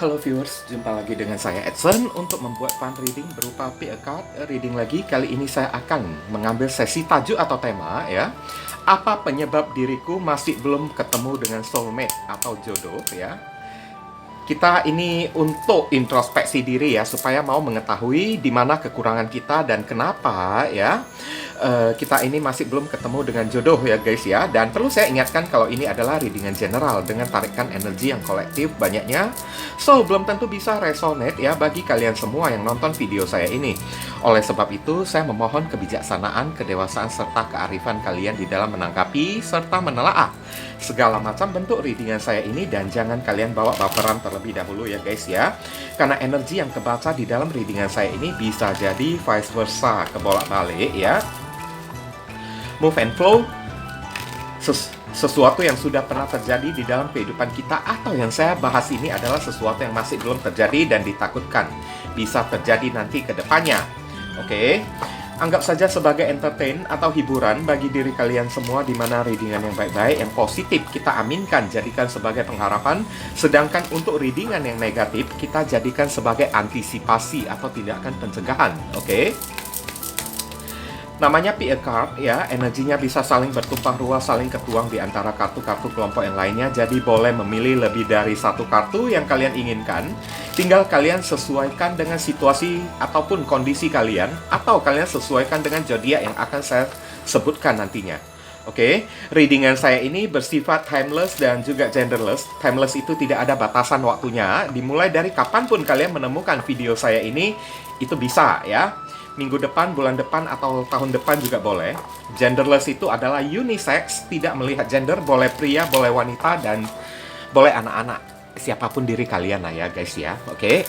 Halo viewers, jumpa lagi dengan saya Edson untuk membuat fun reading berupa pick a card reading lagi. Kali ini saya akan mengambil sesi tajuk atau tema ya. Apa penyebab diriku masih belum ketemu dengan soulmate atau jodoh ya. Kita ini untuk introspeksi diri ya, supaya mau mengetahui di mana kekurangan kita dan kenapa ya kita ini masih belum ketemu dengan jodoh ya guys ya. Dan perlu saya ingatkan kalau ini adalah readingan general dengan tarikan energi yang kolektif banyaknya. So, belum tentu bisa resonate ya bagi kalian semua yang nonton video saya ini. Oleh sebab itu, saya memohon kebijaksanaan, kedewasaan, serta kearifan kalian di dalam menanggapi serta menelaah segala macam bentuk readingan saya ini. Dan jangan kalian bawa baperan terlebih dahulu ya guys ya. Karena energi yang kebaca di dalam readingan saya ini bisa jadi vice versa, kebolak-balik ya. Move and flow, sesuatu yang sudah pernah terjadi di dalam kehidupan kita, atau yang saya bahas ini adalah sesuatu yang masih belum terjadi dan ditakutkan bisa terjadi nanti ke depannya. Oke, anggap saja sebagai entertain atau hiburan bagi diri kalian semua, di mana readingan yang baik-baik, yang positif kita aminkan, jadikan sebagai pengharapan. Sedangkan untuk readingan yang negatif, kita jadikan sebagai antisipasi atau tindakan pencegahan. Oke? Namanya pick a card ya, energinya bisa saling bertumpah ruah, saling ketuang di antara kartu-kartu kelompok yang lainnya. Jadi boleh memilih lebih dari satu kartu yang kalian inginkan. Tinggal kalian sesuaikan dengan situasi ataupun kondisi kalian, atau kalian sesuaikan dengan zodiak yang akan saya sebutkan nantinya. Oke, readingan saya ini bersifat timeless dan juga genderless. Timeless itu tidak ada batasan waktunya, dimulai dari kapanpun kalian menemukan video saya ini, itu bisa ya. Minggu depan, bulan depan, atau tahun depan juga boleh. Genderless itu adalah unisex, tidak melihat gender, boleh pria, boleh wanita, dan boleh anak-anak. Siapapun diri kalian lah ya guys ya. Oke,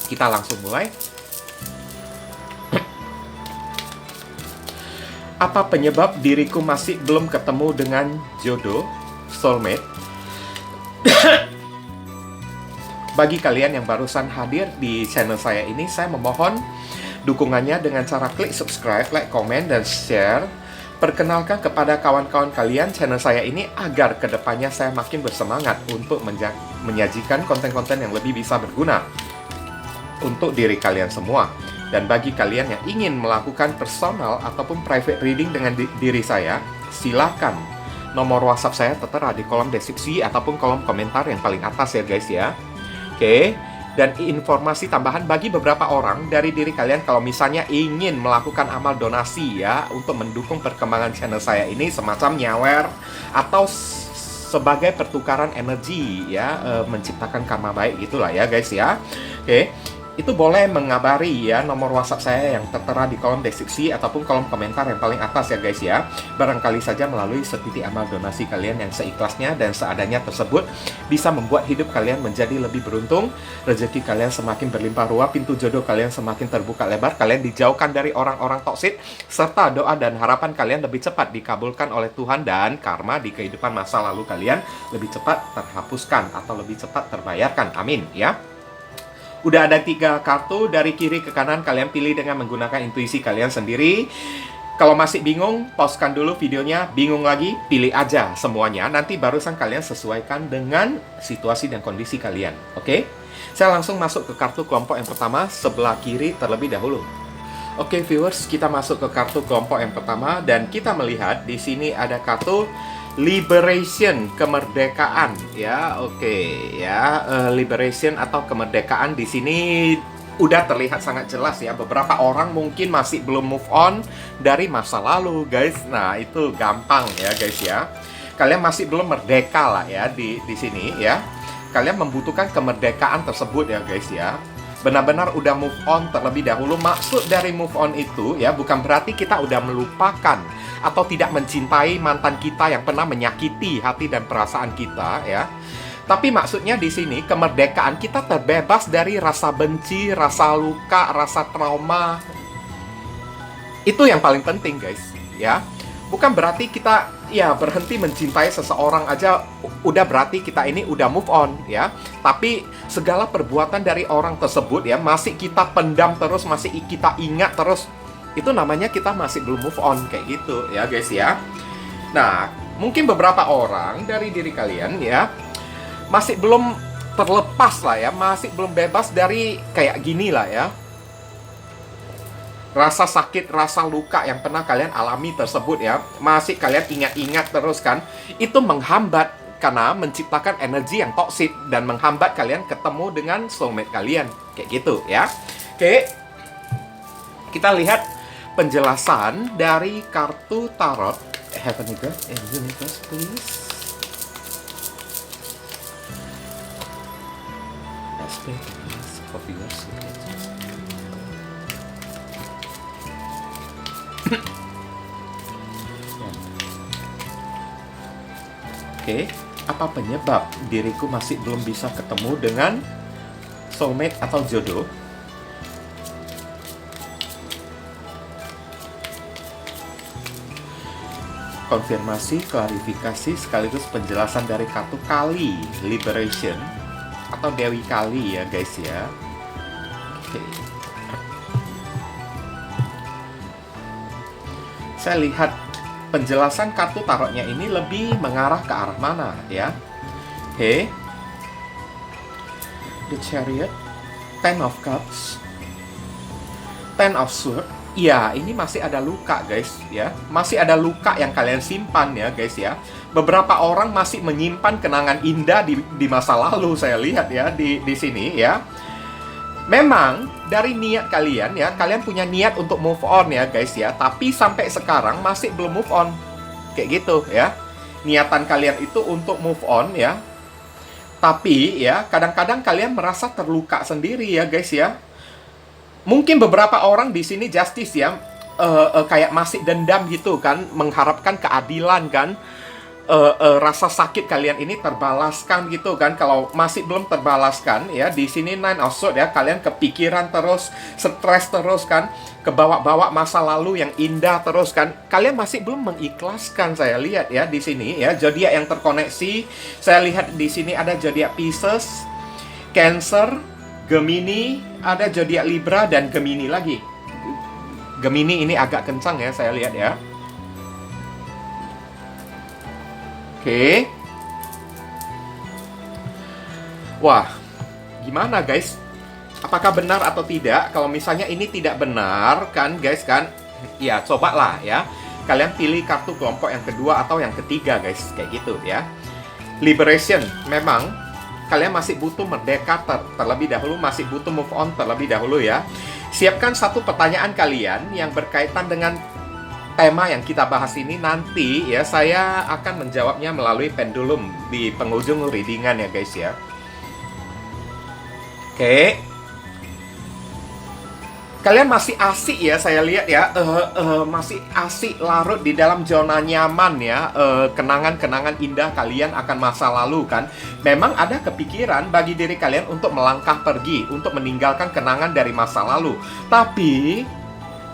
kita langsung mulai. Apa penyebab diriku masih belum ketemu dengan jodoh, soulmate? Bagi kalian yang barusan hadir di channel saya ini, saya memohon dukungannya dengan cara klik subscribe, like, komen, dan share. Perkenalkan kepada kawan-kawan kalian channel saya ini agar kedepannya saya makin bersemangat untuk menyajikan konten-konten yang lebih bisa berguna untuk diri kalian semua. Dan bagi kalian yang ingin melakukan personal ataupun private reading dengan diri saya, silakan. Nomor WhatsApp saya tertera di kolom deskripsi ataupun kolom komentar yang paling atas ya guys ya. Oke. Dan informasi tambahan bagi beberapa orang dari diri kalian, kalau misalnya ingin melakukan amal donasi ya, untuk mendukung perkembangan channel saya ini, semacam nyawer atau sebagai pertukaran energi ya, menciptakan karma baik gitulah ya guys ya. Oke, itu boleh mengabari ya nomor WhatsApp saya yang tertera di kolom deskripsi ataupun kolom komentar yang paling atas ya guys ya. Barangkali saja melalui setitik amal donasi kalian yang seikhlasnya dan seadanya tersebut bisa membuat hidup kalian menjadi lebih beruntung, rezeki kalian semakin berlimpah ruah, pintu jodoh kalian semakin terbuka lebar, kalian dijauhkan dari orang-orang toksik, serta doa dan harapan kalian lebih cepat dikabulkan oleh Tuhan, dan karma di kehidupan masa lalu kalian lebih cepat terhapuskan atau lebih cepat terbayarkan. Amin ya. Udah ada 3 kartu dari kiri ke kanan, kalian pilih dengan menggunakan intuisi kalian sendiri. Kalau masih bingung, pauskan dulu videonya, bingung lagi, pilih aja semuanya. Nanti barusan kalian sesuaikan dengan situasi dan kondisi kalian. Oke? Saya langsung masuk ke kartu kelompok yang pertama, sebelah kiri terlebih dahulu. Oke viewers, kita masuk ke kartu kelompok yang pertama dan kita melihat di sini ada kartu Liberation, kemerdekaan ya. Oke ya, liberation atau kemerdekaan di sini udah terlihat sangat jelas ya. Beberapa orang mungkin masih belum move on dari masa lalu guys. Nah, itu gampang ya guys ya. Kalian masih belum merdeka lah ya di sini ya. Kalian membutuhkan kemerdekaan tersebut ya guys ya. Benar-benar udah move on terlebih dahulu. Maksud dari move on itu ya, bukan berarti kita udah melupakan atau tidak mencintai mantan kita yang pernah menyakiti hati dan perasaan kita ya. Tapi maksudnya di sini kemerdekaan kita terbebas dari rasa benci, rasa luka, rasa trauma. Itu yang paling penting guys ya. Bukan berarti kita ya berhenti mencintai seseorang aja udah berarti kita ini udah move on ya. Tapi segala perbuatan dari orang tersebut ya masih kita pendam terus, masih kita ingat terus, itu namanya kita masih belum move on kayak gitu ya guys ya. Nah, mungkin beberapa orang dari diri kalian ya masih belum terlepas lah ya, masih belum bebas dari kayak gini lah ya. Rasa sakit, rasa luka yang pernah kalian alami tersebut ya, masih kalian ingat-ingat terus kan, itu menghambat karena menciptakan energi yang toksik dan menghambat kalian ketemu dengan soulmate kalian. Kayak gitu ya. Oke, kita lihat penjelasan dari kartu tarot Heavenly God and Universe, please. Let's play this for viewers. Oke, apa penyebab diriku masih belum bisa ketemu dengan soulmate atau jodoh? Konfirmasi, klarifikasi, sekaligus penjelasan dari kartu Kali, Liberation, atau Dewi Kali ya guys ya. Oke. Saya lihat penjelasan kartu tarotnya ini lebih mengarah ke arah mana ya. Oke. The Chariot, Ten of Cups, Ten of Swords. Ya, ini masih ada luka guys ya. Masih ada luka yang kalian simpan ya guys ya. Beberapa orang masih menyimpan kenangan indah di masa lalu, saya lihat ya di sini ya. Memang dari niat kalian ya, kalian punya niat untuk move on ya guys ya, tapi sampai sekarang masih belum move on. Kayak gitu ya. Niatan kalian itu untuk move on ya. Tapi ya, kadang-kadang kalian merasa terluka sendiri ya guys ya. Mungkin beberapa orang di sini justice ya, kayak masih dendam gitu kan, mengharapkan keadilan kan. Rasa sakit kalian ini terbalaskan gitu kan. Kalau masih belum terbalaskan ya, di sini Nine of Swords ya, kalian kepikiran terus, stres terus kan, kebawa-bawa masa lalu yang indah terus kan. Kalian masih belum mengikhlaskan, saya lihat ya di sini ya. Zodiak yang terkoneksi, saya lihat di sini ada zodiak Pisces, Cancer, Gemini, ada zodiak Libra dan Gemini lagi. Gemini ini agak kencang ya, saya lihat ya. Oke. Wah, gimana guys? Apakah benar atau tidak? Kalau misalnya ini tidak benar kan guys kan, ya cobalah ya. Kalian pilih kartu kelompok yang kedua atau yang ketiga guys, kayak gitu ya. Liberation, memang kalian masih butuh merdeka terlebih dahulu, masih butuh move on terlebih dahulu ya. Siapkan satu pertanyaan kalian yang berkaitan dengan tema yang kita bahas ini. Nanti ya saya akan menjawabnya melalui pendulum di penghujung readingan ya guys ya. Oke. Kalian masih asik ya, saya lihat ya, masih asik larut di dalam zona nyaman ya. Kenangan-kenangan indah kalian akan masa lalu kan. Memang ada kepikiran bagi diri kalian untuk melangkah pergi, untuk meninggalkan kenangan dari masa lalu. Tapi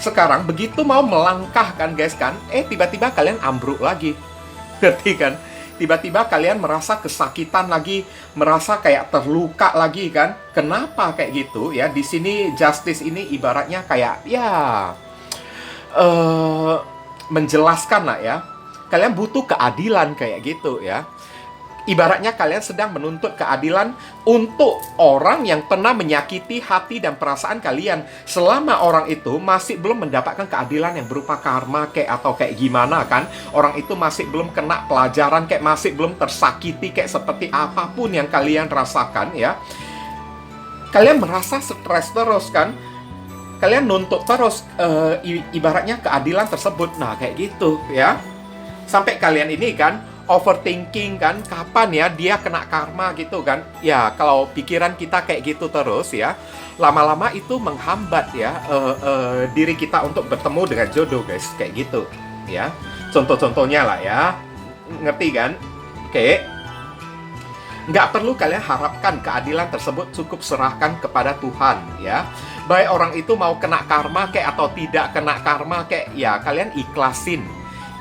sekarang begitu mau melangkah kan guys kan, tiba-tiba kalian ambruk lagi. Ngerti kan? Tiba-tiba kalian merasa kesakitan lagi, merasa kayak terluka lagi kan? Kenapa kayak gitu ya? Di sini justice ini ibaratnya kayak ya menjelaskan lah ya. Kalian butuh keadilan kayak gitu ya. Ibaratnya kalian sedang menuntut keadilan untuk orang yang pernah menyakiti hati dan perasaan kalian. Selama orang itu masih belum mendapatkan keadilan yang berupa karma kayak atau kayak gimana kan. Orang itu masih belum kena pelajaran kayak, masih belum tersakiti kayak seperti apapun yang kalian rasakan ya. Kalian merasa stres terus kan. Kalian nuntut terus ibaratnya keadilan tersebut. Nah kayak gitu ya. Sampai kalian ini kan overthinking kan, kapan ya dia kena karma gitu kan. Ya kalau pikiran kita kayak gitu terus ya, lama-lama itu menghambat ya diri kita untuk bertemu dengan jodoh guys, kayak gitu ya. Contoh-contohnya lah ya, ngerti kan? Oke. Nggak perlu kalian harapkan keadilan tersebut, cukup serahkan kepada Tuhan ya. Baik orang itu mau kena karma kayak atau tidak kena karma kayak, ya kalian ikhlasin.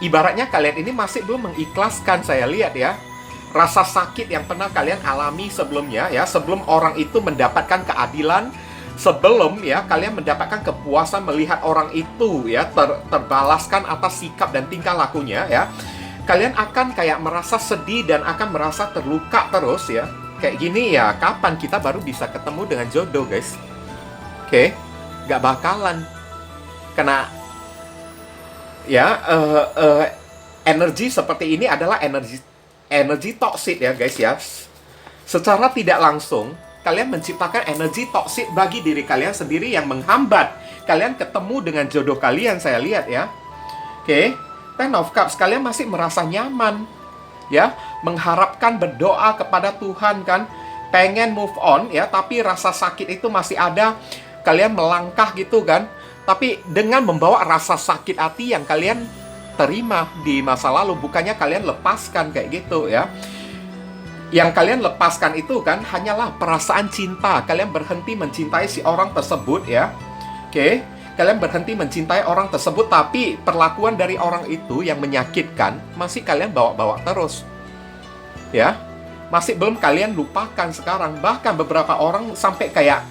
Ibaratnya kalian ini masih belum mengikhlaskan, saya lihat ya, rasa sakit yang pernah kalian alami sebelumnya ya, sebelum orang itu mendapatkan keadilan, sebelum ya kalian mendapatkan kepuasan melihat orang itu ya terbalaskan atas sikap dan tingkah lakunya ya. Kalian akan kayak merasa sedih dan akan merasa terluka terus ya. kayak gini ya, kapan kita baru bisa ketemu dengan jodoh, guys? Oke, nggak bakalan. Karena ya energi seperti ini adalah energi toksik ya, guys ya. Secara tidak langsung, kalian menciptakan energi toksik bagi diri kalian sendiri yang menghambat kalian ketemu dengan jodoh kalian, saya lihat ya. Oke, Ten of Cups, kalian masih merasa nyaman ya, mengharapkan, berdoa kepada Tuhan kan, pengen move on ya, tapi rasa sakit itu masih ada. Kalian melangkah gitu kan, tapi dengan membawa rasa sakit hati yang kalian terima di masa lalu, bukannya kalian lepaskan kayak gitu ya. Yang kalian lepaskan itu kan hanyalah perasaan cinta. Kalian berhenti mencintai si orang tersebut ya. Oke, kalian berhenti mencintai orang tersebut, tapi perlakuan dari orang itu yang menyakitkan masih kalian bawa-bawa terus. Ya, masih belum kalian lupakan sekarang. Bahkan beberapa orang sampai kayak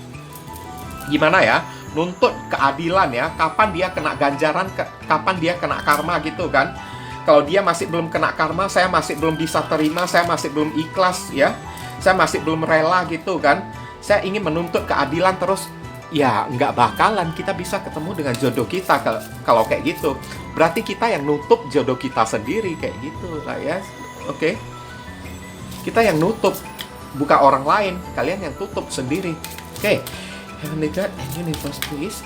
gimana ya, nuntut keadilan ya, kapan dia kena ganjaran, kapan dia kena karma gitu kan. Kalau dia masih belum kena karma, saya masih belum bisa terima, saya masih belum ikhlas ya, saya masih belum rela gitu kan. Saya ingin menuntut keadilan terus. Ya, nggak bakalan kita bisa ketemu dengan jodoh kita kalau kayak gitu. Berarti kita yang nutup jodoh kita sendiri kayak gitu lah ya. Oke. Kita yang nutup, bukan orang lain. Kalian yang tutup sendiri. Oke. Heavenly God and Universe, please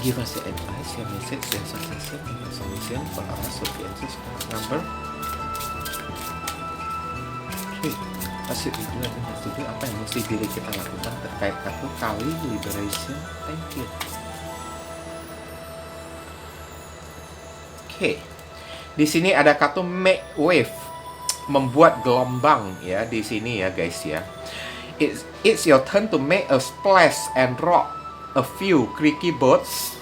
give us the advice, your message, your suggestion, and your solution for our audiences number 3. Hasil itu dan studi apa yang mesti diri kita lakukan terkait kartu kali liberation. Thank you. Oke. Di sini ada kartu make wave, membuat gelombang ya di sini ya guys ya. It's your turn to make a splash and rock a few creaky boats.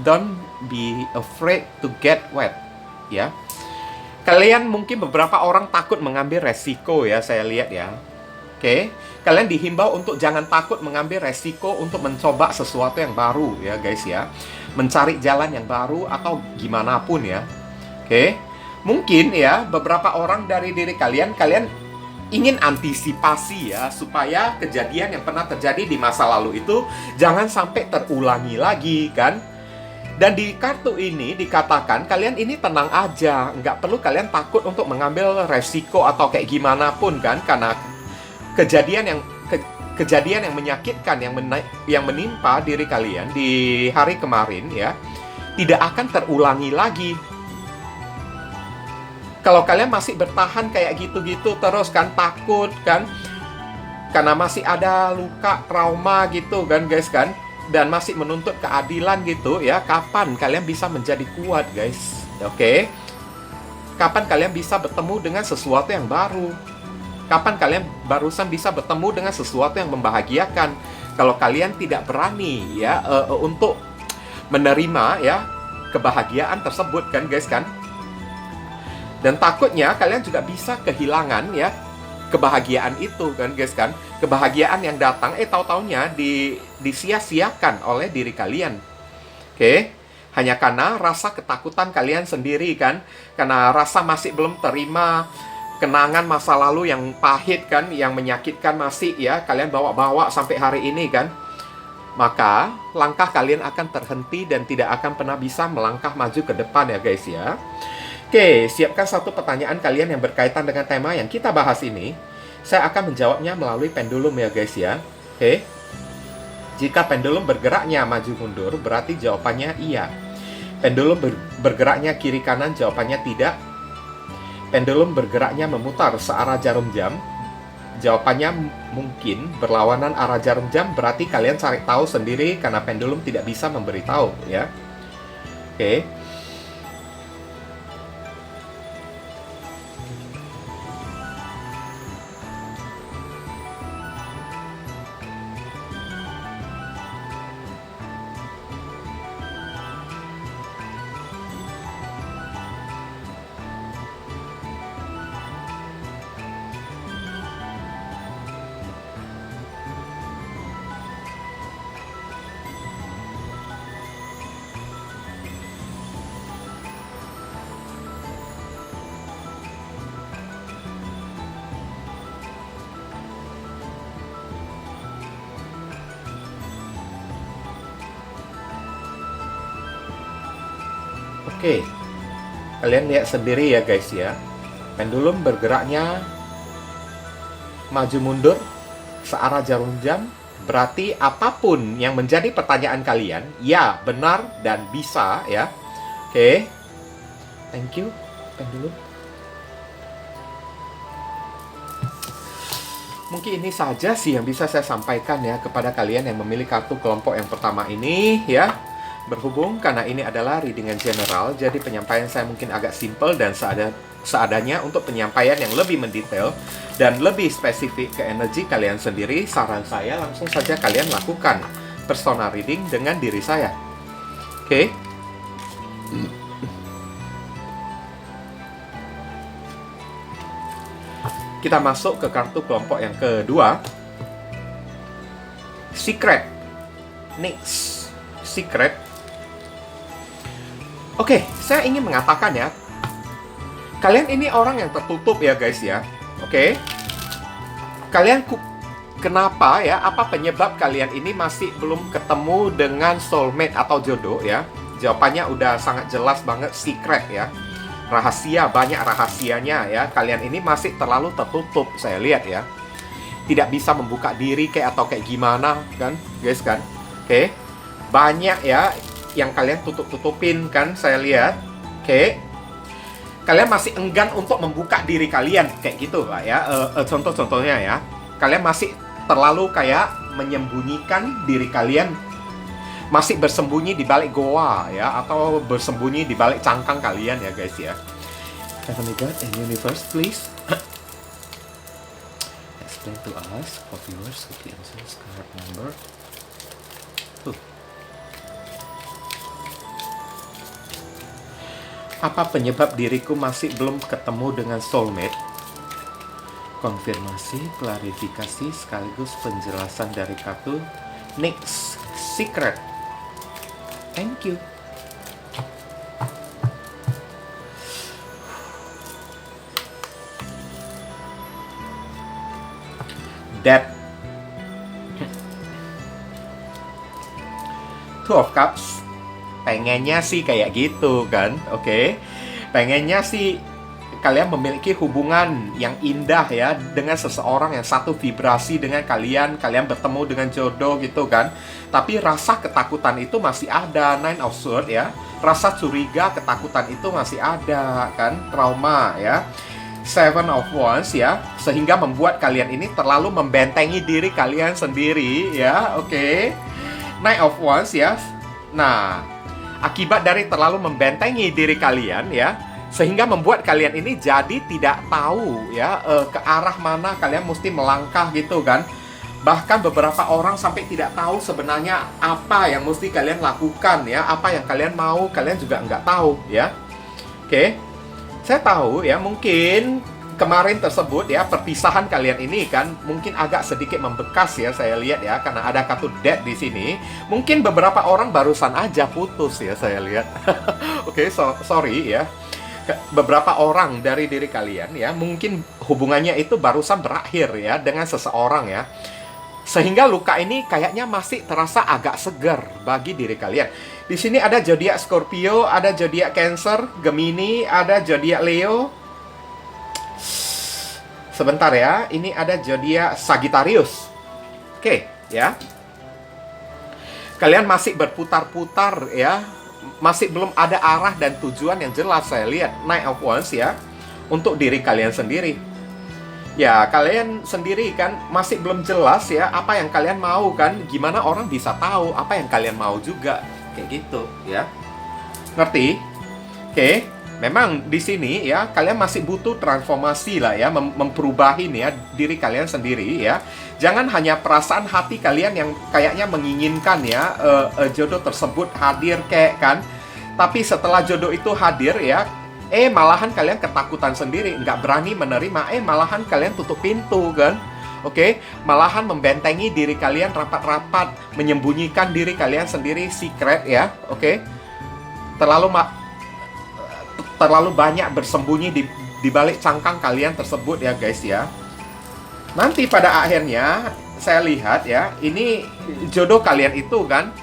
Don't be afraid to get wet ya. Kalian mungkin beberapa orang takut mengambil resiko ya, saya lihat ya. Oke, kalian dihimbau untuk jangan takut mengambil resiko untuk mencoba sesuatu yang baru ya guys ya. Mencari jalan yang baru atau gimana pun ya. Oke, mungkin ya beberapa orang dari diri kalian ingin antisipasi ya, supaya kejadian yang pernah terjadi di masa lalu itu jangan sampai terulangi lagi kan. Dan di kartu ini dikatakan kalian ini tenang aja, nggak perlu kalian takut untuk mengambil resiko atau kayak gimana pun kan, karena kejadian yang menyakitkan yang menimpa diri kalian di hari kemarin ya tidak akan terulangi lagi. Kalau kalian masih bertahan kayak gitu-gitu terus kan, takut kan, karena masih ada luka, trauma gitu kan guys kan, dan masih menuntut keadilan gitu ya, kapan kalian bisa menjadi kuat guys? Oke? Kapan kalian bisa bertemu dengan sesuatu yang baru? Kapan kalian barusan bisa bertemu dengan sesuatu yang membahagiakan? Kalau kalian tidak berani ya untuk menerima ya kebahagiaan tersebut kan guys kan? Dan takutnya kalian juga bisa kehilangan ya kebahagiaan itu kan guys kan. Kebahagiaan yang datang tahu-taunya disia-siakan oleh diri kalian. Oke, hanya karena rasa ketakutan kalian sendiri kan, karena rasa masih belum terima kenangan masa lalu yang pahit kan, yang menyakitkan masih ya kalian bawa-bawa sampai hari ini kan. Maka langkah kalian akan terhenti dan tidak akan pernah bisa melangkah maju ke depan ya guys ya. Oke, siapkan satu pertanyaan kalian yang berkaitan dengan tema yang kita bahas ini. Saya akan menjawabnya melalui pendulum ya guys ya. Oke. Jika pendulum bergeraknya maju mundur, berarti jawabannya iya. Pendulum bergeraknya kiri kanan, jawabannya tidak. Pendulum bergeraknya memutar searah jarum jam, jawabannya mungkin berlawanan arah jarum jam, berarti kalian cari tahu sendiri karena pendulum tidak bisa memberitahu ya. Oke. Oke, kalian lihat sendiri ya guys ya. Pendulum bergeraknya maju mundur searah jarum jam. Berarti apapun yang menjadi pertanyaan kalian, ya, benar, dan bisa ya. Oke, thank you pendulum. Mungkin ini saja sih yang bisa saya sampaikan ya kepada kalian yang memilih kartu kelompok yang pertama ini ya. Berhubung karena ini adalah readingan general, jadi penyampaian saya mungkin agak simple dan seadanya. Untuk penyampaian yang lebih mendetail dan lebih spesifik ke energi kalian sendiri, saran saya langsung saja kalian lakukan personal reading dengan diri saya. Oke? Kita masuk ke kartu kelompok yang kedua. Secret. Next. Secret. Oke, saya ingin mengatakan ya, kalian ini orang yang tertutup ya guys ya. Oke. Kalian kenapa ya? Apa penyebab kalian ini masih belum ketemu dengan soulmate atau jodoh ya? Jawabannya udah sangat jelas banget, secret ya. Rahasia, banyak rahasianya ya. Kalian ini masih terlalu tertutup, saya lihat ya. Tidak bisa membuka diri kayak atau kayak gimana kan, guys kan. Oke. Banyak ya yang kalian tutup-tutupin kan, saya lihat. Oke. Kalian masih enggan untuk membuka diri kalian kayak gitu lah ya. Contoh-contohnya ya. Kalian masih terlalu kayak menyembunyikan diri kalian, masih bersembunyi di balik goa ya, atau bersembunyi di balik cangkang kalian ya guys ya. Heavenly God and Universe, please explain to us for viewers with the answers card number. Apa penyebab diriku masih belum ketemu dengan soulmate? Konfirmasi, klarifikasi, sekaligus penjelasan dari kartu. Next, secret. Thank you. That. Two of Cups. Pengennya sih kayak gitu kan, oke? Pengennya sih kalian memiliki hubungan yang indah ya dengan seseorang yang satu vibrasi dengan kalian bertemu dengan jodoh gitu kan. Tapi rasa ketakutan itu masih ada, Nine of Swords ya. Rasa curiga, ketakutan itu masih ada kan, trauma ya. Seven of Wands ya, sehingga membuat kalian ini terlalu membentengi diri kalian sendiri ya, oke? Nine of Wands ya. Nah, akibat dari terlalu membentengi diri kalian ya, sehingga membuat kalian ini jadi tidak tahu ya ke arah mana kalian mesti melangkah gitu kan. Bahkan beberapa orang sampai tidak tahu sebenarnya apa yang mesti kalian lakukan ya, apa yang kalian mau, kalian juga nggak tahu ya. Oke, saya tahu ya, mungkin kemarin tersebut ya, perpisahan kalian ini kan mungkin agak sedikit membekas ya, saya lihat ya, karena ada kartu death di sini. Mungkin beberapa orang barusan aja putus ya, saya lihat. Oke, sorry ya. Beberapa orang dari diri kalian ya, mungkin hubungannya itu barusan berakhir ya dengan seseorang ya. Sehingga luka ini kayaknya masih terasa agak segar bagi diri kalian. Di sini ada zodiak Scorpio, ada zodiak Cancer, Gemini, ada zodiak Leo. Sebentar ya, ini ada zodiak Sagittarius. Oke, ya. Kalian masih berputar-putar ya. Masih belum ada arah dan tujuan yang jelas, saya lihat. Knight of Wands ya. Untuk diri kalian sendiri. Ya, kalian sendiri kan masih belum jelas ya apa yang kalian mau kan. Gimana orang bisa tahu apa yang kalian mau juga. Kayak gitu ya. Ngerti? Oke. Memang di sini ya kalian masih butuh transformasi lah ya, memperubahin ya diri kalian sendiri ya. Jangan hanya perasaan hati kalian yang kayaknya menginginkan ya jodoh tersebut hadir kayak kan. Tapi setelah jodoh itu hadir ya, malahan kalian ketakutan sendiri, nggak berani menerima, malahan kalian tutup pintu kan. Oke, malahan membentengi diri kalian rapat-rapat, menyembunyikan diri kalian sendiri, secret ya. Oke. Terlalu banyak bersembunyi di balik cangkang kalian tersebut ya guys ya. Nanti pada akhirnya saya lihat ya, ini jodoh kalian itu kan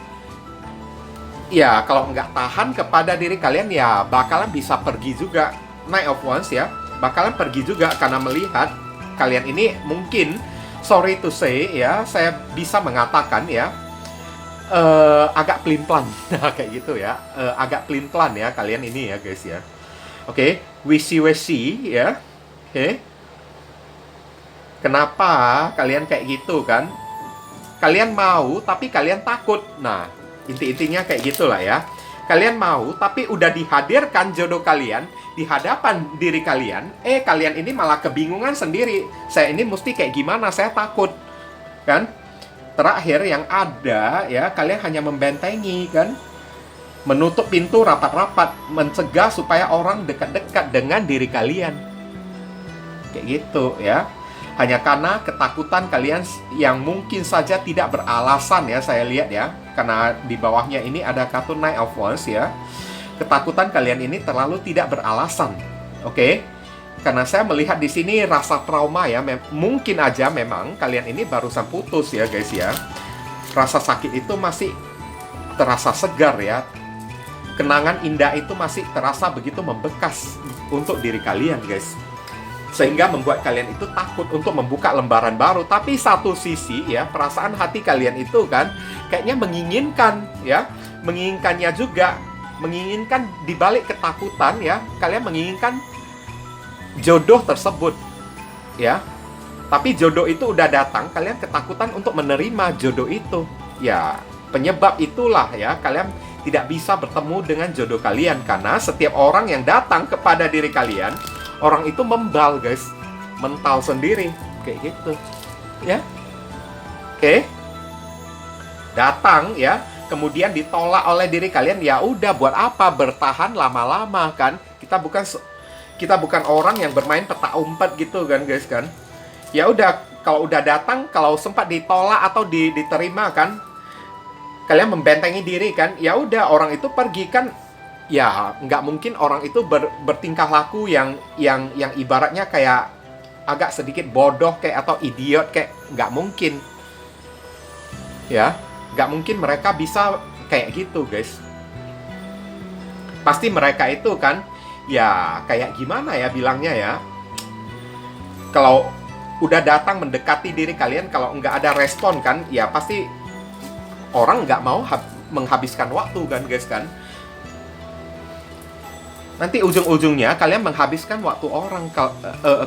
ya kalau nggak tahan kepada diri kalian ya bakalan bisa pergi juga. Knight of Wands ya, bakalan pergi juga karena melihat kalian ini mungkin, sorry to say ya, saya bisa mengatakan ya, agak pelin-pelan. Nah, kayak gitu ya, agak pelin-pelan ya kalian ini ya guys ya. Oke, wishy-washy ya. Oke. Kenapa kalian kayak gitu kan? Kalian mau tapi kalian takut. Nah, inti-intinya kayak gitulah ya. Kalian mau tapi udah dihadirkan jodoh kalian di hadapan diri kalian, kalian ini malah kebingungan sendiri. Saya ini mesti kayak gimana? Saya takut. Kan? Terakhir yang ada ya, kalian hanya membentengi kan? Menutup pintu rapat-rapat, mencegah supaya orang dekat-dekat dengan diri kalian. Kayak gitu ya. Hanya karena ketakutan kalian yang mungkin saja tidak beralasan ya, saya lihat ya. Karena di bawahnya ini ada kartu Knight of Wands ya. Ketakutan kalian ini terlalu tidak beralasan. Oke? Karena saya melihat di sini rasa trauma ya. Mungkin aja memang kalian ini barusan putus ya guys ya. Rasa sakit itu masih terasa segar ya. Kenangan indah itu masih terasa begitu membekas untuk diri kalian guys. Sehingga membuat kalian itu takut untuk membuka lembaran baru. Tapi satu sisi ya, perasaan hati kalian itu kan kayaknya menginginkan ya, menginginkannya juga, menginginkan dibalik ketakutan ya, kalian menginginkan jodoh tersebut ya. Tapi jodoh itu udah datang, kalian ketakutan untuk menerima jodoh itu. Ya, penyebab itulah ya kalian tidak bisa bertemu dengan jodoh kalian karena setiap orang yang datang kepada diri kalian, orang itu membal guys, mental sendiri kayak gitu ya. Oke. Datang ya, kemudian ditolak oleh diri kalian, ya udah buat apa bertahan lama-lama kan? Kita bukan orang yang bermain petak umpet gitu kan guys kan. Ya udah, kalau udah datang, kalau sempat ditolak atau diterima kan, kalian membentengi diri kan, ya udah orang itu pergi kan. Ya, nggak mungkin orang itu bertingkah laku yang ibaratnya kayak agak sedikit bodoh kayak atau idiot kayak, nggak mungkin. Ya, nggak mungkin mereka bisa kayak gitu, guys. Pasti mereka itu kan, ya kayak gimana ya bilangnya ya. Kalau udah datang mendekati diri kalian, kalau nggak ada respon kan, ya pasti orang nggak mau menghabiskan waktu kan, guys kan. Nanti ujung-ujungnya kalian menghabiskan waktu orang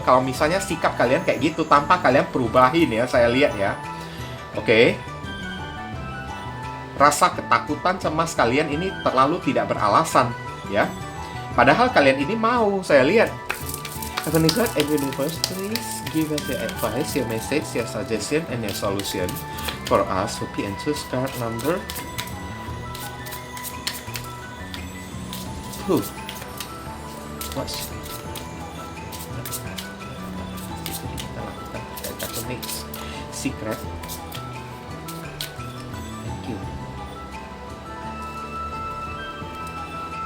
kalau misalnya sikap kalian kayak gitu tanpa kalian perubahin ya, saya lihat ya. Oke. Rasa ketakutan, cemas kalian ini terlalu tidak beralasan ya. Padahal kalian ini mau, saya lihat. Heavenly God and Universe, please give us your advice, your message, your suggestion, and your solution for us who and choose card number 2. What's itu kita lakukan kartu next secret. Thank you.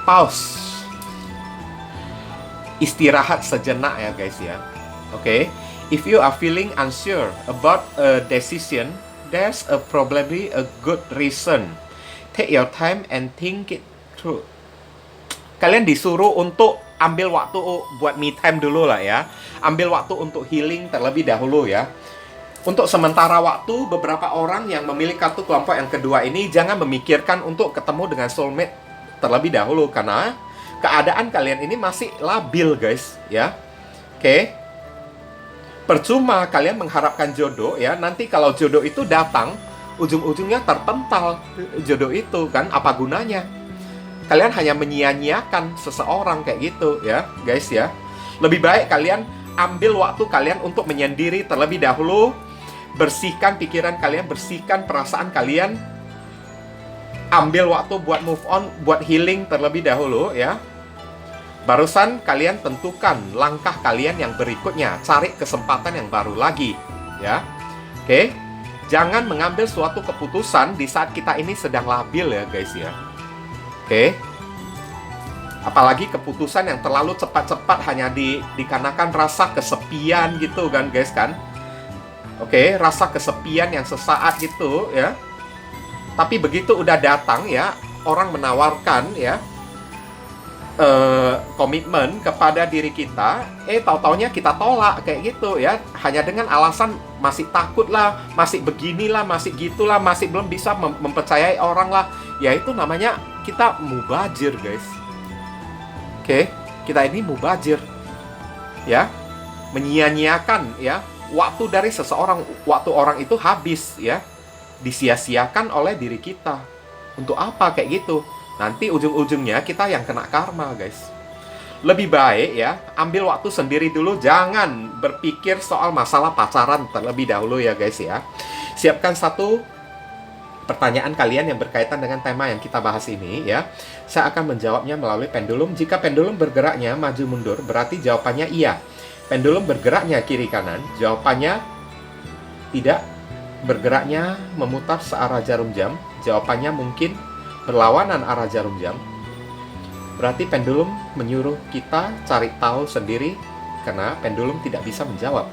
Pause. Istirahat sejenak ya guys ya. Oke. If you are feeling unsure about a decision, there's probably a good reason. Take your time and think it through. Kalian disuruh untuk ambil waktu buat me time dulu lah ya. Ambil waktu untuk healing terlebih dahulu ya. Untuk sementara waktu, beberapa orang yang memilih kartu kelompok yang kedua ini jangan memikirkan untuk ketemu dengan soulmate terlebih dahulu karena keadaan kalian ini masih labil guys ya. Oke. Percuma kalian mengharapkan jodoh ya. Nanti kalau jodoh itu datang, ujung-ujungnya terpental jodoh itu kan, apa gunanya? Kalian hanya menyia-nyiakan seseorang kayak gitu ya guys ya. Lebih baik kalian ambil waktu kalian untuk menyendiri terlebih dahulu. Bersihkan pikiran kalian, bersihkan perasaan kalian. Ambil waktu buat move on, buat healing terlebih dahulu ya. Barusan kalian tentukan langkah kalian yang berikutnya. Cari kesempatan yang baru lagi ya. Oke. Jangan mengambil suatu keputusan di saat kita ini sedang labil ya guys ya. Oke. Apalagi keputusan yang terlalu cepat-cepat hanya dikarenakan rasa kesepian gitu kan guys kan. Oke, rasa kesepian yang sesaat gitu ya. Tapi begitu udah datang ya, orang menawarkan ya komitmen kepada diri kita, tahu-taunya kita tolak kayak gitu ya, hanya dengan alasan masih takut lah, masih beginilah, masih gitulah, masih belum bisa mempercayai orang lah. Ya itu namanya kita mubazir, guys. Oke, kita ini mubazir ya, menyia-nyiakan ya waktu dari seseorang. Waktu orang itu habis ya, disia-siakan oleh diri kita. Untuk apa kayak gitu? Nanti ujung-ujungnya kita yang kena karma, guys. Lebih baik ya, ambil waktu sendiri dulu. Jangan berpikir soal masalah pacaran terlebih dahulu ya, guys ya. Siapkan satu pertanyaan kalian yang berkaitan dengan tema yang kita bahas ini ya. Saya akan menjawabnya melalui pendulum. Jika pendulum bergeraknya maju mundur, berarti jawabannya iya. Pendulum bergeraknya kiri kanan, jawabannya tidak. Bergeraknya memutar searah jarum jam, jawabannya mungkin berlawanan arah jarum jam. Berarti pendulum menyuruh kita cari tahu sendiri, karena pendulum tidak bisa menjawab.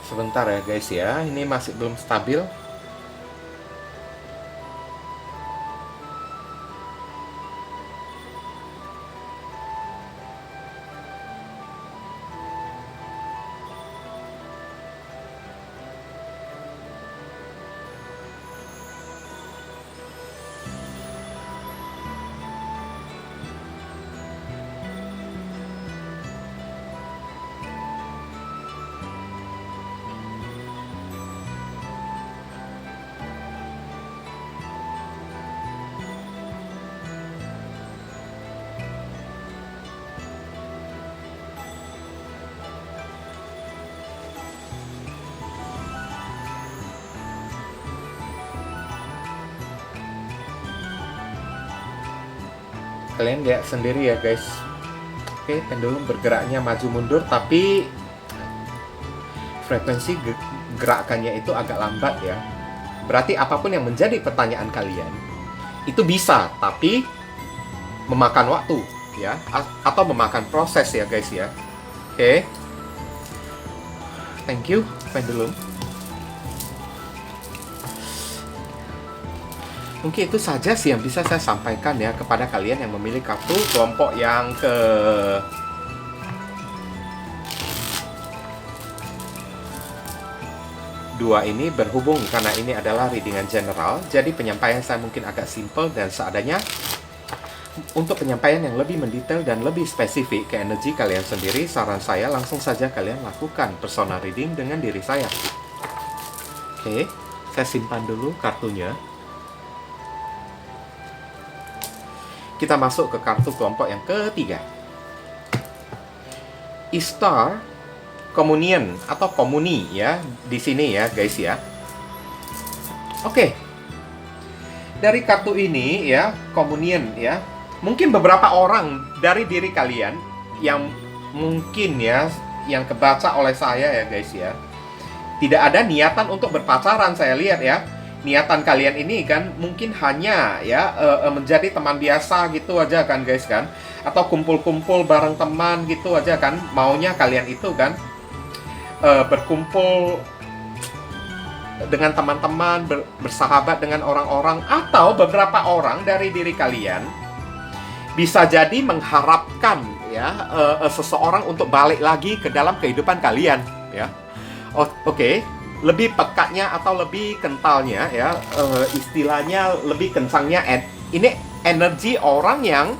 Sebentar ya guys ya, ini masih belum stabil. Kalian lihat sendiri ya guys. Oke, pendulum bergeraknya maju mundur, tapi frekuensi gerakannya itu agak lambat ya. Berarti apapun yang menjadi pertanyaan kalian itu bisa, tapi memakan waktu ya, atau memakan proses ya guys ya. Oke, thank you pendulum. Mungkin itu saja sih yang bisa saya sampaikan ya kepada kalian yang memilih kartu kelompok yang ke dua ini. Berhubung karena ini adalah readingan general, jadi penyampaian saya mungkin agak simple dan seadanya. Untuk penyampaian yang lebih mendetail dan lebih spesifik ke energi kalian sendiri, saran saya langsung saja kalian lakukan personal reading dengan diri saya. Oke, saya simpan dulu kartunya. Kita masuk ke kartu kelompok yang ketiga. Ishtar Communion atau komuni ya di sini ya guys ya. Oke. Dari kartu ini ya, Communion ya. Mungkin beberapa orang dari diri kalian yang mungkin ya yang kebaca oleh saya ya guys ya. Tidak ada niatan untuk berpacaran, saya lihat ya. Niatan kalian ini kan mungkin hanya ya menjadi teman biasa gitu aja kan guys kan, atau kumpul-kumpul bareng teman gitu aja kan, maunya kalian itu kan berkumpul dengan teman-teman, bersahabat dengan orang-orang, atau beberapa orang dari diri kalian bisa jadi mengharapkan ya seseorang untuk balik lagi ke dalam kehidupan kalian ya. Oh, oke. Lebih pekatnya atau lebih kentalnya ya, istilahnya lebih kencangnya. Ini energi orang yang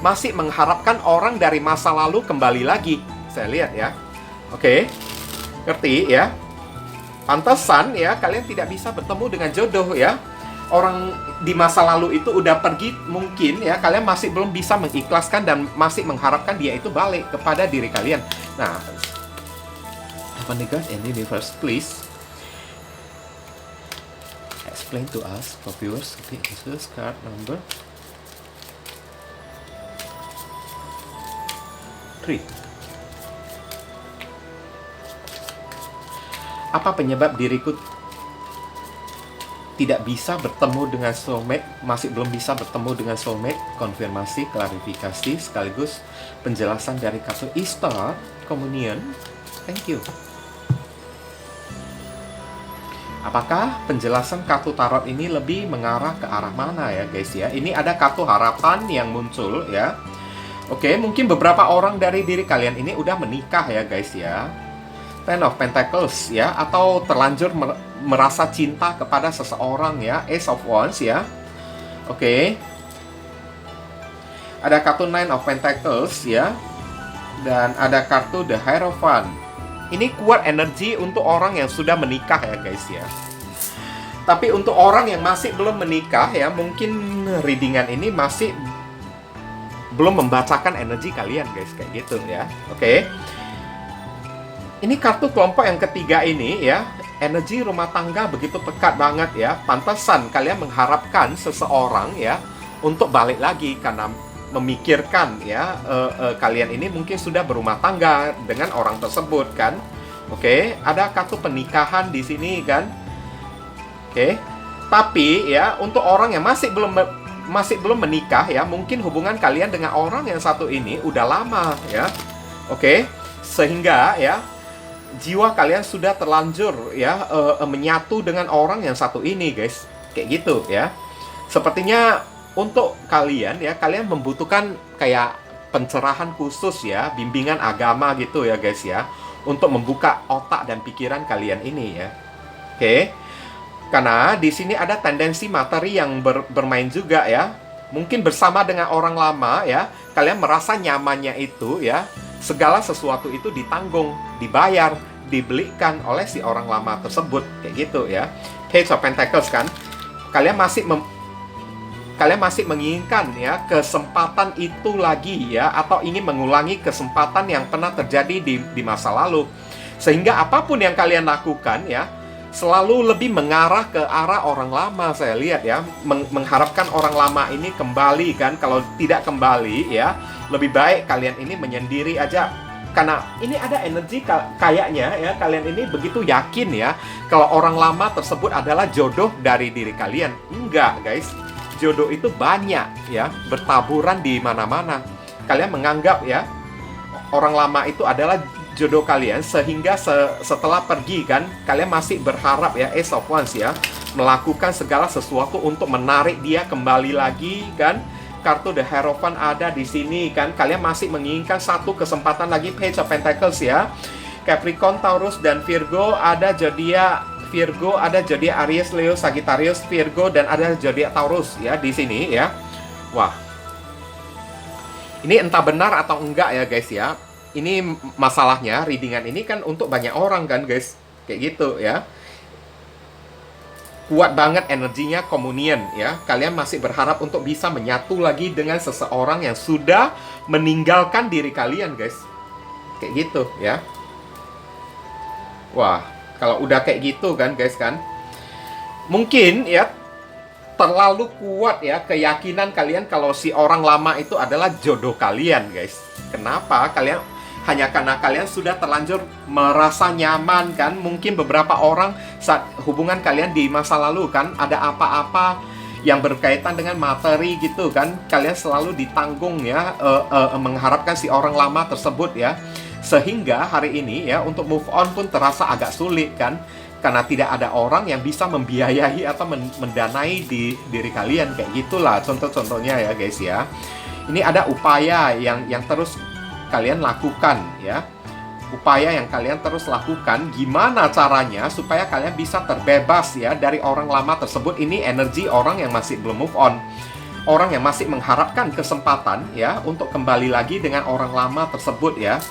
masih mengharapkan orang dari masa lalu kembali lagi. Saya lihat ya. Oke. Ngerti ya? Pantesan ya kalian tidak bisa bertemu dengan jodoh ya. Orang di masa lalu itu udah pergi, mungkin ya kalian masih belum bisa mengikhlaskan dan masih mengharapkan dia itu balik kepada diri kalian. Nah, Heavenly God and Universe, please explain to us for viewers. Okay, this is card number 3. Apa penyebab diriku tidak bisa bertemu dengan soulmate, masih belum bisa bertemu dengan soulmate? Konfirmasi, klarifikasi, sekaligus penjelasan dari kartu Easter Communion. Thank you. Apakah penjelasan kartu tarot ini lebih mengarah ke arah mana ya guys ya? Ini ada kartu harapan yang muncul ya. Oke, mungkin beberapa orang dari diri kalian ini udah menikah ya guys ya. Ten of Pentacles ya, atau terlanjur merasa cinta kepada seseorang ya. Ace of Wands ya. Oke. Ada kartu Nine of Pentacles ya. Dan ada kartu The Hierophant. Ini kuat energi untuk orang yang sudah menikah ya guys ya. Tapi untuk orang yang masih belum menikah ya, mungkin readingan ini masih belum membacakan energi kalian guys, kayak gitu ya. Oke. Ini kartu kelompok yang ketiga ini ya, energi rumah tangga begitu pekat banget ya. Pantesan kalian mengharapkan seseorang ya untuk balik lagi karena memikirkan ya kalian ini mungkin sudah berumah tangga dengan orang tersebut kan. Oke, ada kartu pernikahan di sini kan. Oke. Tapi ya untuk orang yang masih belum menikah ya, mungkin hubungan kalian dengan orang yang satu ini udah lama ya. Oke. Sehingga ya jiwa kalian sudah terlanjur ya menyatu dengan orang yang satu ini guys. Kayak gitu ya. Sepertinya untuk kalian ya, kalian membutuhkan kayak pencerahan khusus ya, bimbingan agama gitu ya guys ya, untuk membuka otak dan pikiran kalian ini ya. Oke. Karena di sini ada tendensi materi yang bermain juga ya. Mungkin bersama dengan orang lama ya, kalian merasa nyamannya itu ya, segala sesuatu itu ditanggung, dibayar, dibelikan oleh si orang lama tersebut, kayak gitu ya. Page of Pentacles kan. Kalian masih menginginkan ya kesempatan itu lagi ya, atau ingin mengulangi kesempatan yang pernah terjadi di masa lalu. Sehingga apapun yang kalian lakukan ya selalu lebih mengarah ke arah orang lama. Saya lihat ya, mengharapkan orang lama ini kembali kan. Kalau tidak kembali ya, lebih baik kalian ini menyendiri aja. Karena ini ada energi kayaknya ya, kalian ini begitu yakin ya kalau orang lama tersebut adalah jodoh dari diri kalian. Enggak guys, jodoh itu banyak ya, bertaburan di mana-mana. Kalian menganggap ya orang lama itu adalah jodoh kalian, sehingga setelah pergi kan, kalian masih berharap ya, Ace of Wands ya, melakukan segala sesuatu untuk menarik dia kembali lagi kan. Kartu The Hierophant ada di sini kan, kalian masih menginginkan satu kesempatan lagi. Page of Pentacles ya, Capricorn, Taurus, dan Virgo. Ada zodiak Virgo, ada zodiak Aries, Leo, Sagittarius, Virgo, dan ada zodiak Taurus ya di sini ya. Wah, ini entah benar atau enggak ya guys ya. Ini masalahnya readingan ini kan untuk banyak orang kan guys, kayak gitu ya. Kuat banget energinya communion ya. Kalian masih berharap untuk bisa menyatu lagi dengan seseorang yang sudah meninggalkan diri kalian guys, kayak gitu ya. Wah, kalau udah kayak gitu kan guys kan, mungkin ya terlalu kuat ya keyakinan kalian kalau si orang lama itu adalah jodoh kalian guys. Kenapa? Hanya karena kalian sudah terlanjur merasa nyaman kan. Mungkin beberapa orang saat hubungan kalian di masa lalu kan, ada apa-apa yang berkaitan dengan materi gitu kan, kalian selalu ditanggung ya, mengharapkan si orang lama tersebut ya. Sehingga hari ini ya untuk move on pun terasa agak sulit kan, karena tidak ada orang yang bisa membiayai atau mendanai di diri kalian, kayak gitulah contoh-contohnya ya guys ya. Ini ada upaya yang terus kalian lakukan ya, upaya yang kalian terus lakukan. Gimana caranya supaya kalian bisa terbebas ya dari orang lama tersebut. Ini energi orang yang masih belum move on, orang yang masih mengharapkan kesempatan ya untuk kembali lagi dengan orang lama tersebut ya.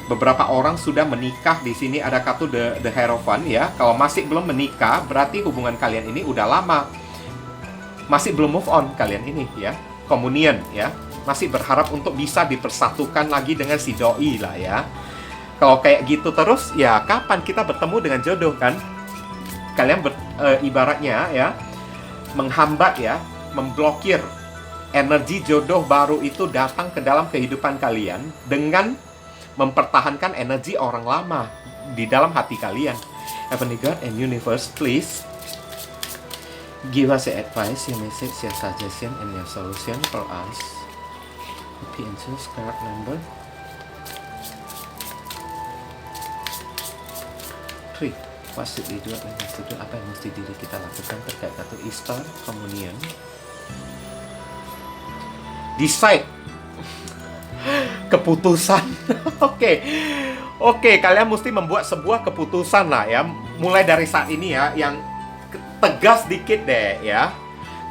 Beberapa orang sudah menikah. Di sini ada kartu the Hierophant ya. Kalau masih belum menikah, berarti hubungan kalian ini udah lama. Masih belum move on kalian ini ya. Communion ya. Masih berharap untuk bisa dipersatukan lagi dengan si doi lah ya. Kalau kayak gitu terus, ya kapan kita bertemu dengan jodoh kan? Kalian ibaratnya ya, menghambat ya, memblokir energi jodoh baru itu datang ke dalam kehidupan kalian dengan mempertahankan energi orang lama di dalam hati kalian. Heavenly God and Universe, please give us your advice, your message, your suggestion, and your solution for us. Copy and choose card number 3. What should we do? Apa yang mesti diri kita lakukan terkait kartu Easter, Communion? Decide. Keputusan. Oke, kalian mesti membuat sebuah keputusan lah ya. Mulai dari saat ini ya, yang tegas dikit deh ya.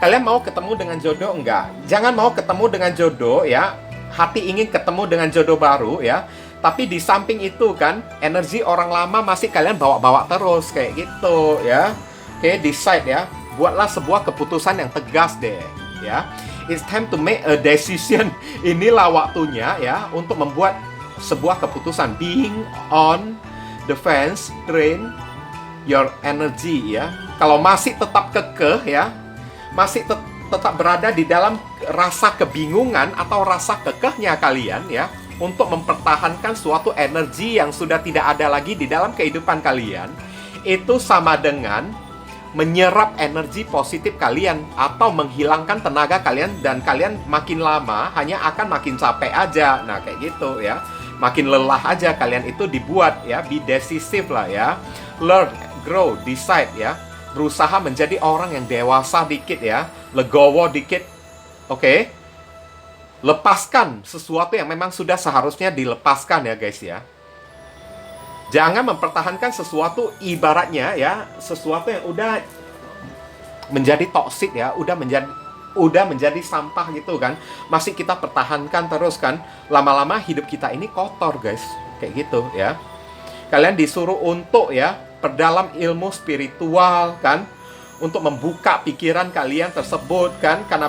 Kalian mau ketemu dengan jodoh enggak? Jangan mau ketemu dengan jodoh ya. Hati ingin ketemu dengan jodoh baru ya. Tapi di samping itu kan, energi orang lama masih kalian bawa-bawa terus kayak gitu ya. Oke, decide ya. Buatlah sebuah keputusan yang tegas deh ya. It's time to make a decision. Inilah waktunya ya untuk membuat sebuah keputusan. Being on the fence, drain your energy ya. Kalau masih tetap kekeh ya, masih tetap berada di dalam rasa kebingungan atau rasa kekehnya kalian ya, untuk mempertahankan suatu energi yang sudah tidak ada lagi di dalam kehidupan kalian, itu sama dengan menyerap energi positif kalian atau menghilangkan tenaga kalian, dan kalian makin lama hanya akan makin capek aja. Nah kayak gitu ya, makin lelah aja kalian itu dibuat ya. Be decisive lah ya, learn, grow, decide ya. Berusaha menjadi orang yang dewasa dikit ya, legowo dikit. Oke? Lepaskan sesuatu yang memang sudah seharusnya dilepaskan ya guys ya. Jangan mempertahankan sesuatu ibaratnya ya, sesuatu yang udah menjadi toksik ya, udah menjadi sampah gitu kan. Masih kita pertahankan terus kan. Lama-lama hidup kita ini kotor guys. Kayak gitu ya. Kalian disuruh untuk ya, perdalam ilmu spiritual kan, untuk membuka pikiran kalian tersebut kan. Karena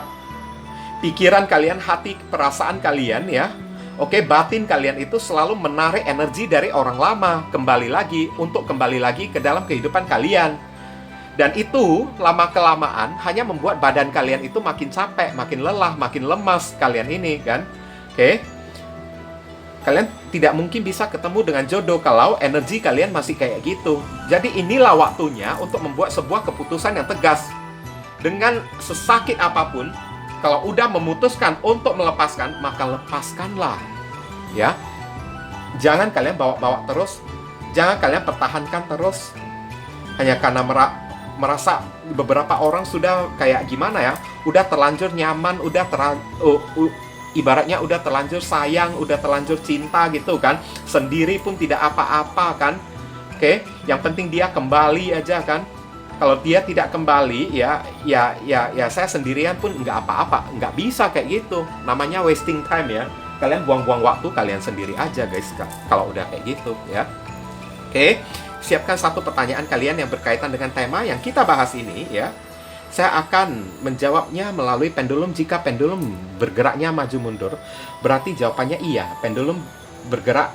pikiran kalian, hati, perasaan kalian ya, oke, batin kalian itu selalu menarik energi dari orang lama kembali lagi ke dalam kehidupan kalian. Dan itu lama-kelamaan hanya membuat badan kalian itu makin capek, makin lelah, makin lemas kalian ini kan. Oke. Kalian tidak mungkin bisa ketemu dengan jodoh kalau energi kalian masih kayak gitu. Jadi inilah waktunya untuk membuat sebuah keputusan yang tegas. Dengan sesakit apapun, kalau udah memutuskan untuk melepaskan, maka lepaskanlah ya. Jangan kalian bawa-bawa terus, jangan kalian pertahankan terus hanya karena merasa beberapa orang sudah kayak gimana ya, udah terlanjur nyaman, ibaratnya udah terlanjur sayang, udah terlanjur cinta gitu kan, sendiri pun tidak apa-apa kan. Oke, yang penting dia kembali aja kan. Kalau dia tidak kembali ya saya sendirian pun nggak apa-apa. Nggak bisa kayak gitu. Namanya wasting time ya. Kalian buang-buang waktu kalian sendiri aja guys, kalau udah kayak gitu ya. Oke, siapkan satu pertanyaan kalian yang berkaitan dengan tema yang kita bahas ini ya. Saya akan menjawabnya melalui pendulum. Jika pendulum bergeraknya maju mundur, berarti jawabannya iya. Pendulum bergerak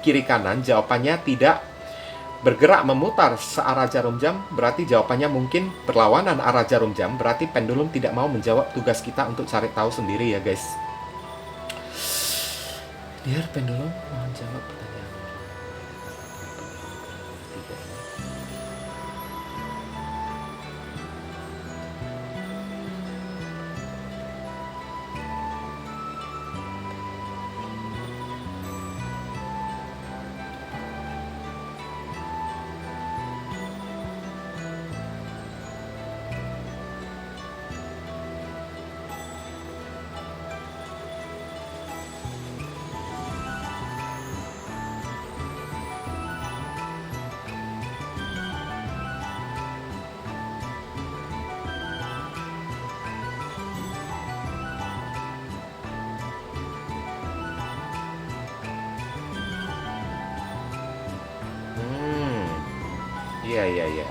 kiri kanan, jawabannya tidak. Bergerak memutar searah jarum jam, berarti jawabannya mungkin berlawanan arah jarum jam. Berarti pendulum tidak mau menjawab tugas kita untuk cari tahu sendiri ya guys. Dear pendulum, mohon jawab pertanyaan. Iya, iya, iya.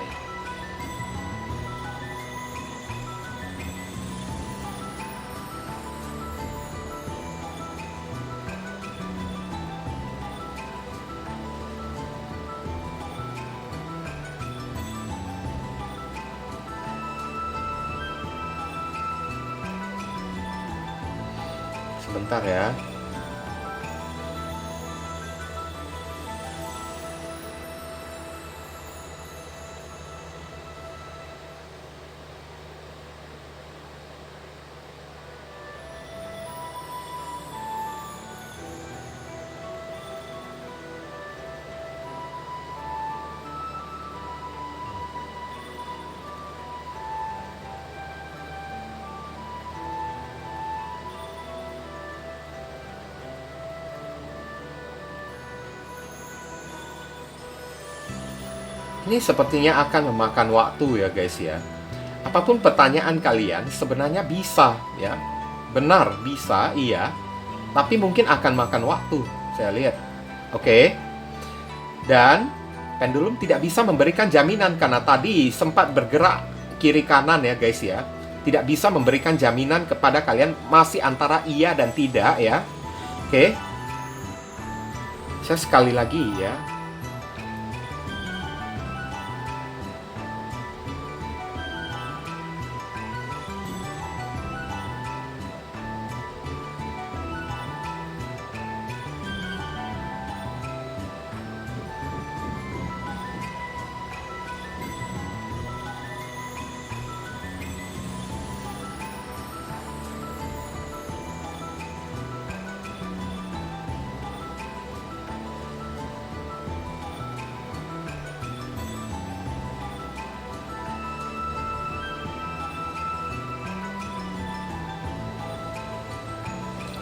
Sebentar ya. Ini sepertinya akan memakan waktu ya guys ya. Apapun pertanyaan kalian sebenarnya bisa ya. Benar, bisa, iya. Tapi mungkin akan makan waktu, saya lihat. Oke. Dan pendulum tidak bisa memberikan jaminan karena tadi sempat bergerak kiri kanan ya guys ya. Tidak bisa memberikan jaminan kepada kalian, masih antara iya dan tidak ya. Oke. Saya sekali lagi ya.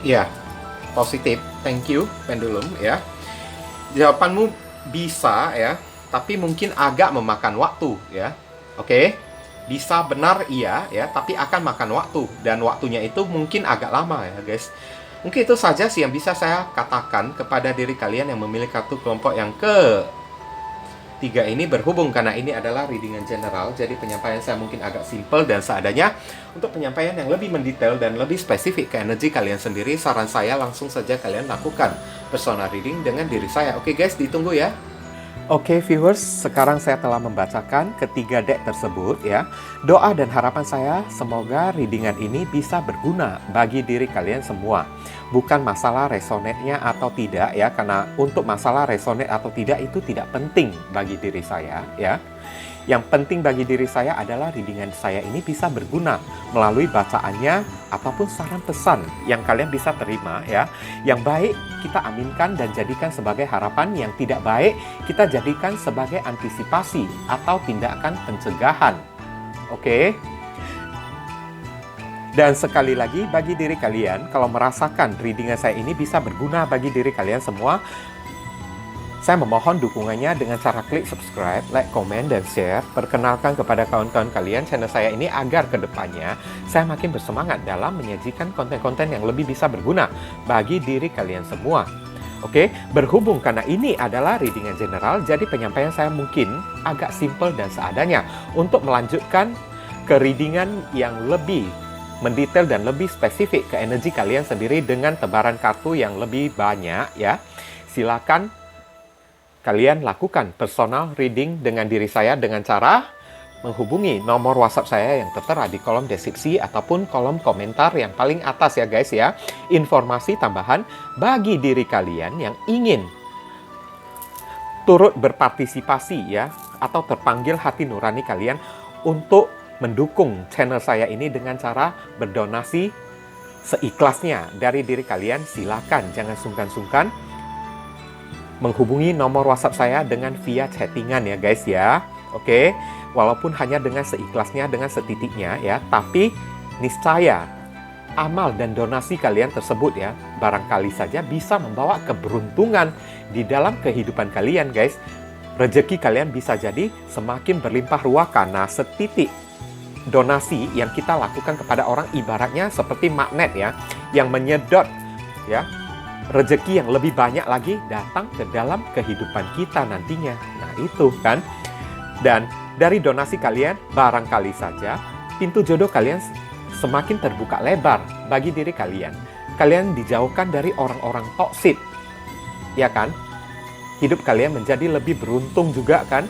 Ya, positif. Thank you, pendulum ya. Jawabanmu bisa ya, tapi mungkin agak memakan waktu ya. Oke. Bisa benar iya ya, tapi akan makan waktu dan waktunya itu mungkin agak lama ya, guys. Mungkin itu saja sih yang bisa saya katakan kepada diri kalian yang memilih kartu kelompok yang ketiga ini, berhubung karena ini adalah readingan general, jadi penyampaian saya mungkin agak simple dan seadanya. Untuk penyampaian yang lebih mendetail dan lebih spesifik ke energi kalian sendiri, saran saya langsung saja kalian lakukan personal reading dengan diri saya. Oke guys, ditunggu ya. Oke viewers, sekarang saya telah membacakan ketiga deck tersebut ya. Doa dan harapan saya semoga readingan ini bisa berguna bagi diri kalian semua. Bukan masalah resonate-nya atau tidak ya, karena untuk masalah resonate atau tidak itu tidak penting bagi diri saya ya. Yang penting bagi diri saya adalah readingan saya ini bisa berguna melalui bacaannya ataupun saran pesan yang kalian bisa terima ya. Yang baik kita aminkan dan jadikan sebagai harapan, yang tidak baik kita jadikan sebagai antisipasi atau tindakan pencegahan. Oke? Dan sekali lagi bagi diri kalian, kalau merasakan readingan saya ini bisa berguna bagi diri kalian semua, saya memohon dukungannya dengan cara klik subscribe, like, komen, dan share. Perkenalkan kepada kawan-kawan kalian channel saya ini agar kedepannya saya makin bersemangat dalam menyajikan konten-konten yang lebih bisa berguna bagi diri kalian semua. Oke, berhubung karena ini adalah readingan general, jadi penyampaian saya mungkin agak simple dan seadanya. Untuk melanjutkan ke readingan yang lebih mendetail dan lebih spesifik ke energi kalian sendiri dengan tebaran kartu yang lebih banyak ya, silakan kalian lakukan personal reading dengan diri saya dengan cara menghubungi nomor WhatsApp saya yang tertera di kolom deskripsi ataupun kolom komentar yang paling atas ya guys ya. Informasi tambahan bagi diri kalian yang ingin turut berpartisipasi ya, atau terpanggil hati nurani kalian untuk mendukung channel saya ini dengan cara berdonasi seikhlasnya dari diri kalian, silakan jangan sungkan-sungkan menghubungi nomor WhatsApp saya dengan via chattingan ya guys ya. Oke, walaupun hanya dengan seikhlasnya, dengan setitiknya ya, tapi niscaya amal dan donasi kalian tersebut ya, barangkali saja bisa membawa keberuntungan di dalam kehidupan kalian guys. Rezeki kalian bisa jadi semakin berlimpah ruah karena setitik donasi yang kita lakukan kepada orang ibaratnya seperti magnet ya, yang menyedot ya, rezeki yang lebih banyak lagi datang ke dalam kehidupan kita nantinya. Nah itu kan. Dan dari donasi kalian, barangkali saja pintu jodoh kalian semakin terbuka lebar bagi diri kalian. Kalian dijauhkan dari orang-orang toksik, ya kan? Hidup kalian menjadi lebih beruntung juga kan?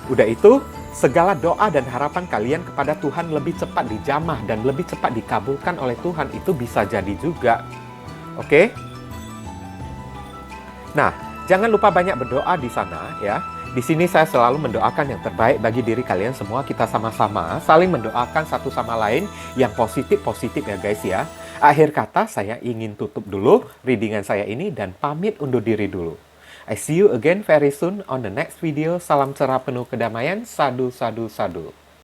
Udah itu, segala doa dan harapan kalian kepada Tuhan lebih cepat dijamah dan lebih cepat dikabulkan oleh Tuhan. Itu bisa jadi juga. Oke? Nah, jangan lupa banyak berdoa di sana ya. Di sini saya selalu mendoakan yang terbaik bagi diri kalian semua. Kita sama-sama saling mendoakan satu sama lain yang positif-positif ya guys ya. Akhir kata, saya ingin tutup dulu readingan saya ini dan pamit undur diri dulu. I see you again very soon on the next video. Salam cerah penuh kedamaian. Sadu, sadu, sadu.